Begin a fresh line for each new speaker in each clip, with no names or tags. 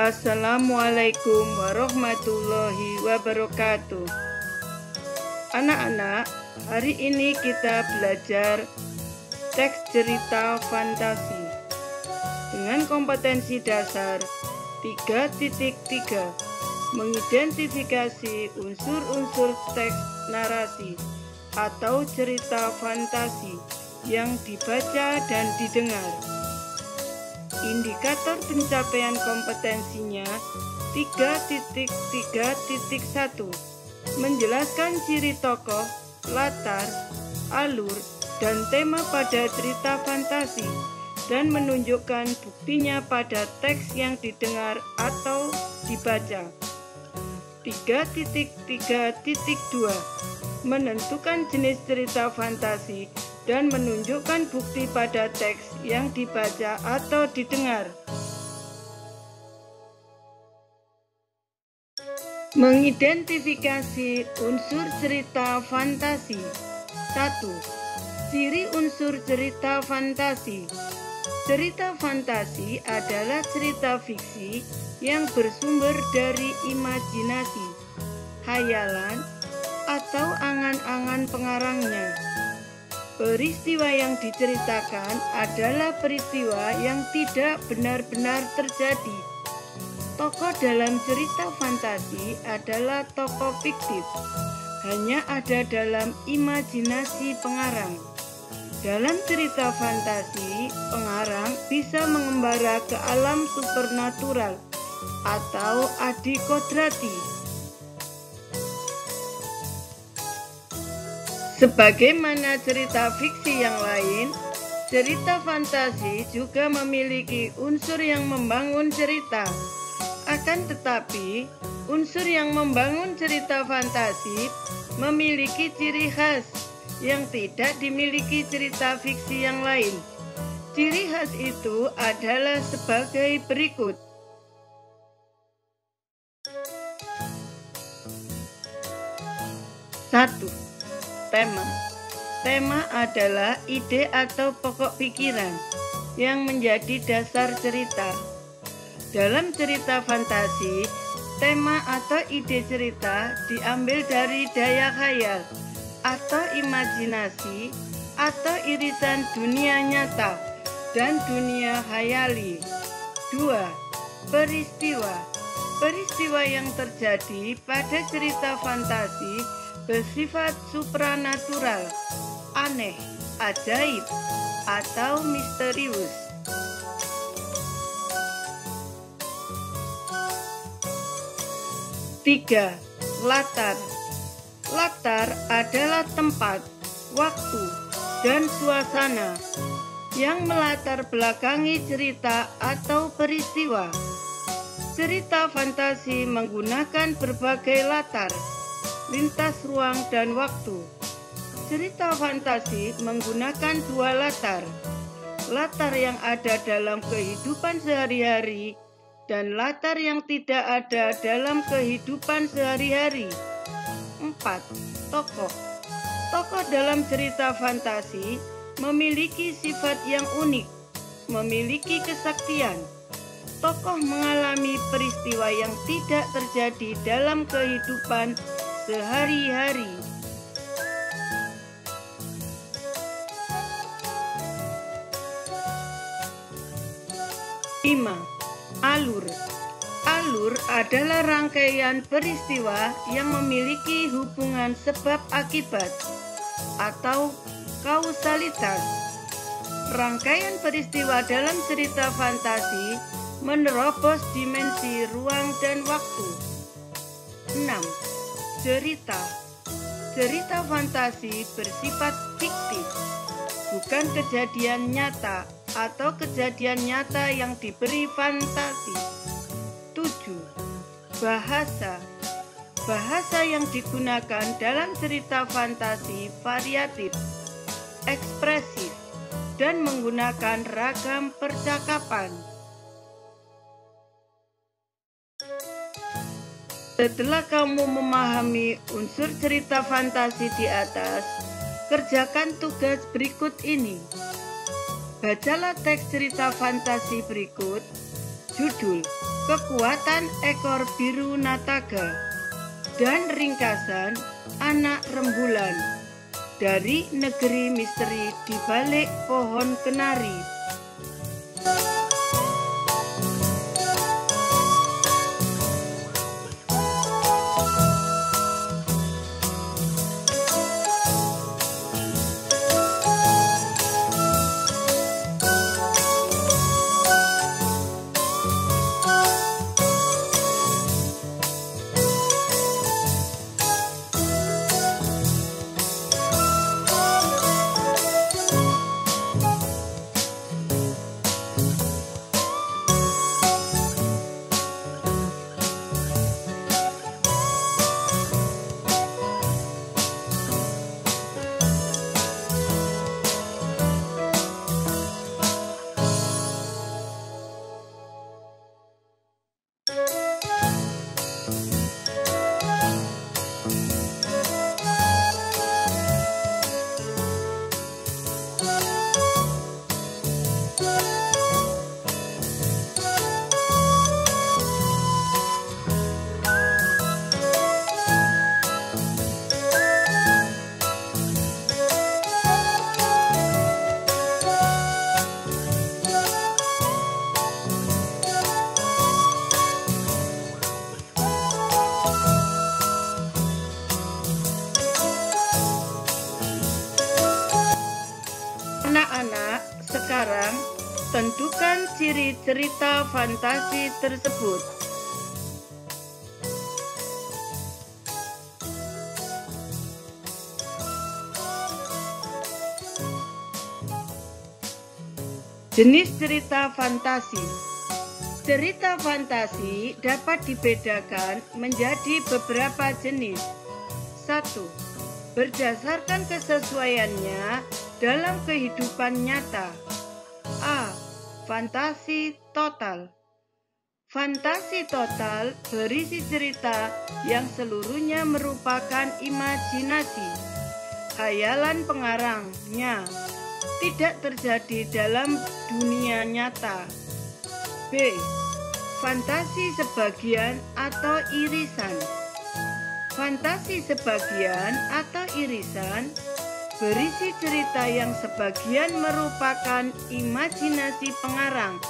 Assalamualaikum warahmatullahi wabarakatuh. Anak-anak, hari ini kita belajar teks cerita fantasi dengan kompetensi dasar 3.3, mengidentifikasi unsur-unsur teks narasi atau cerita fantasi yang dibaca dan didengar. Indikator pencapaian kompetensinya 3.3.1, menjelaskan ciri tokoh, latar, alur, dan tema pada cerita fantasi, dan menunjukkan buktinya pada teks yang didengar atau dibaca. 3.3.2, menentukan jenis cerita fantasi dan menunjukkan bukti pada teks yang dibaca atau didengar. Mengidentifikasi unsur cerita fantasi. 1. Ciri unsur cerita fantasi. Cerita fantasi adalah cerita fiksi yang bersumber dari imajinasi, hayalan, atau angan-angan pengarangnya. Peristiwa yang diceritakan adalah peristiwa yang tidak benar-benar terjadi. Tokoh dalam cerita fantasi adalah tokoh fiktif, hanya ada dalam imajinasi pengarang. Dalam cerita fantasi, pengarang bisa mengembara ke alam supernatural atau adikodrati. Sebagaimana cerita fiksi yang lain, cerita fantasi juga memiliki unsur yang membangun cerita. Akan tetapi, unsur yang membangun cerita fantasi memiliki ciri khas yang tidak dimiliki cerita fiksi yang lain. Ciri khas itu adalah sebagai berikut. 1. Tema. Tema adalah ide atau pokok pikiran yang menjadi dasar cerita. Dalam cerita fantasi, tema atau ide cerita diambil dari daya khayal atau imajinasi atau irisan dunia nyata dan dunia khayali. 2. Peristiwa. Peristiwa yang terjadi pada cerita fantasi bersifat supranatural, aneh, ajaib, atau misterius. 3. Latar. Latar adalah tempat, waktu, dan suasana yang melatar belakangi cerita atau peristiwa. Cerita fantasi menggunakan berbagai latar, lintas ruang dan waktu. Cerita fantasi menggunakan dua latar. Latar yang ada dalam kehidupan sehari-hari dan latar yang tidak ada dalam kehidupan sehari-hari. 4. Tokoh. Tokoh dalam cerita fantasi memiliki sifat yang unik, memiliki kesaktian. Tokoh mengalami peristiwa yang tidak terjadi dalam kehidupan sehari-hari. 5. Alur. Alur adalah rangkaian peristiwa yang memiliki hubungan sebab akibat atau kausalitas. Rangkaian peristiwa dalam cerita fantasi menerobos dimensi ruang dan waktu. 6. Cerita. Cerita fantasi bersifat fiktif, bukan kejadian nyata atau kejadian nyata yang diberi fantasi. 7. Bahasa. Bahasa yang digunakan dalam cerita fantasi variatif, ekspresif, dan menggunakan ragam percakapan. Setelah kamu memahami unsur cerita fantasi di atas, kerjakan tugas berikut ini. Bacalah teks cerita fantasi berikut, Judul Kekuatan Ekor Biru Nataga dan ringkasan Anak Rembulan dari Negeri Misteri di Balik Pohon Kenari. Anak-anak, sekarang tentukan ciri cerita fantasi tersebut. Jenis cerita fantasi. Cerita fantasi dapat dibedakan menjadi beberapa jenis. 1. Berdasarkan kesesuaiannya dalam kehidupan nyata. A. Fantasi total. Fantasi total berisi cerita yang seluruhnya merupakan imajinasi, khayalan pengarangnya, tidak terjadi dalam dunia nyata. B. Fantasi sebagian atau irisan. Fantasi sebagian atau irisan berisi cerita yang sebagian merupakan imajinasi pengarang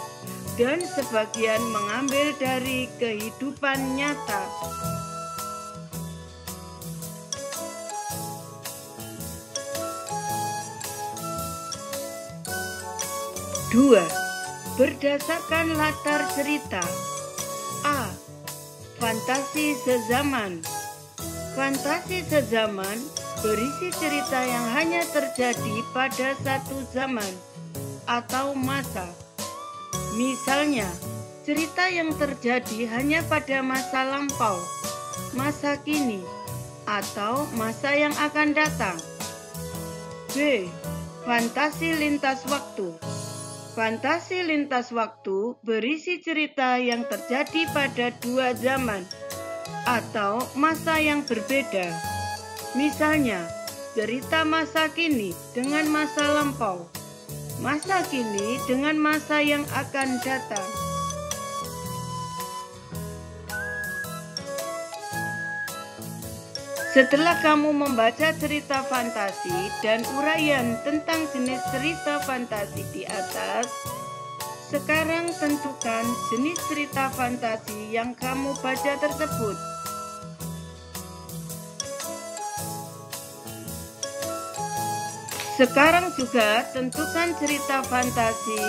dan sebagian mengambil dari kehidupan nyata. Dua. Berdasarkan latar cerita. A. Fantasi sezaman. Fantasi sezaman berisi cerita yang hanya terjadi pada satu zaman atau masa. Misalnya, cerita yang terjadi hanya pada masa lampau, masa kini, atau masa yang akan datang. B. Fantasi lintas waktu. Fantasi lintas waktu berisi cerita yang terjadi pada dua zaman atau masa yang berbeda. Misalnya, cerita masa kini dengan masa lampau, masa kini dengan masa yang akan datang. Setelah kamu membaca cerita fantasi dan uraian tentang jenis cerita fantasi di atas, sekarang tentukan jenis cerita fantasi yang kamu baca tersebut. Sekarang juga tentukan cerita fantasi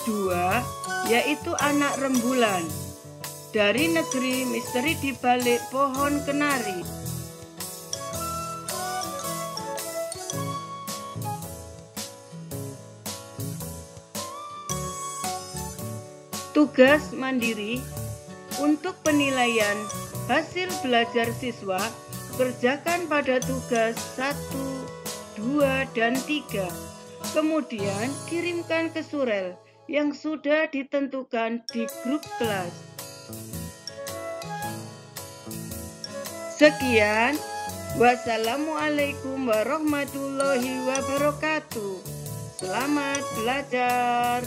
2, yaitu Anak Rembulan dari Negeri Misteri di Balik Pohon Kenari. Tugas mandiri untuk penilaian hasil belajar siswa, kerjakan pada tugas 1, 2, dan 3. Kemudian kirimkan ke surel yang sudah ditentukan di grup kelas. Sekian, wassalamualaikum warahmatullahi wabarakatuh. Selamat belajar.